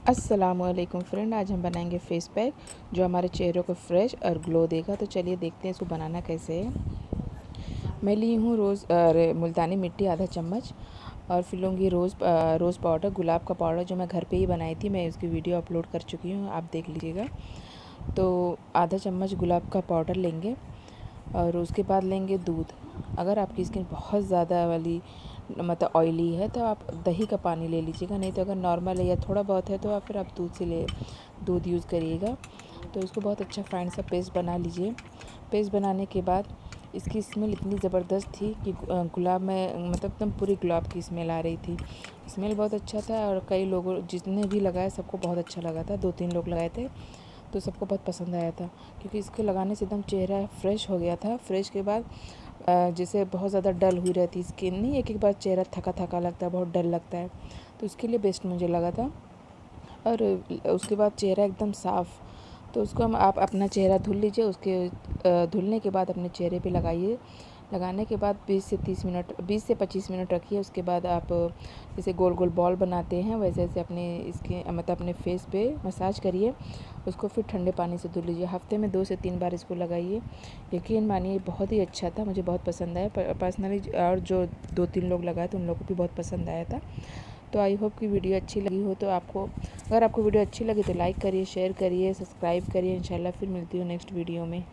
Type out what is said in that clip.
अस्सलामुअलैकुम फ्रेंड, आज हम बनाएंगे फेस पैक जो हमारे चेहरे को फ्रेश और ग्लो देगा। तो चलिए देखते हैं इसको बनाना कैसे है। मैं ली हूँ मुल्तानी मिट्टी आधा चम्मच, और फिर लूँगी रोज़ पाउडर, गुलाब का पाउडर जो मैं घर पे ही बनाई थी। मैं इसकी वीडियो अपलोड कर चुकी हूँ, आप देख लीजिएगा। तो आधा चम्मच गुलाब का पाउडर लेंगे और उसके बाद लेंगे दूध। अगर आपकी स्किन बहुत ज़्यादा वाली मतलब ऑयली है तो आप दही का पानी ले लीजिएगा, नहीं तो अगर नॉर्मल है या थोड़ा बहुत है तो आप दूध यूज़ करिएगा। तो इसको बहुत अच्छा फाइन सा पेस्ट बना लीजिए। पेस्ट बनाने के बाद इसकी स्मेल इतनी ज़बरदस्त थी कि गुलाब में मतलब एकदम पूरी गुलाब की स्मेल आ रही थी। स्मेल बहुत अच्छा था और कई लोगों जितने भी लगाए सबको बहुत अच्छा लगा था। 2-3 लोग लगाए थे तो सबको बहुत पसंद आया था, क्योंकि इसको लगाने से एकदम चेहरा फ्रेश हो गया था। फ्रेश के बाद जैसे बहुत ज़्यादा डल हुई रहती स्किन, नहीं एक बार चेहरा थका थका लगता है, बहुत डल लगता है, तो उसके लिए बेस्ट मुझे लगा था। और उसके बाद चेहरा एकदम साफ़। तो उसको आप अपना चेहरा धुल लीजिए। धुलने के बाद अपने चेहरे पे लगाइए। लगाने के बाद 20 से 25 मिनट रखिए। उसके बाद आप जैसे गोल गोल बॉल बनाते हैं वैसे वैसे अपने फेस पे मसाज करिए। उसको फिर ठंडे पानी से धुल लीजिए। हफ्ते में 2 से 3 बार इसको लगाइए। यकीन मानिए बहुत ही अच्छा था, मुझे बहुत पसंद आया पर्सनली, और जो 2-3 लोग लगाए तो उन लोगों को भी बहुत पसंद आया था। तो आई होप कि वीडियो अच्छी लगी हो। तो अगर आपको वीडियो अच्छी लगी तो लाइक करिए, शेयर करिए, सब्सक्राइब करिए। इंशाल्लाह फिर मिलती हूँ नेक्स्ट वीडियो में।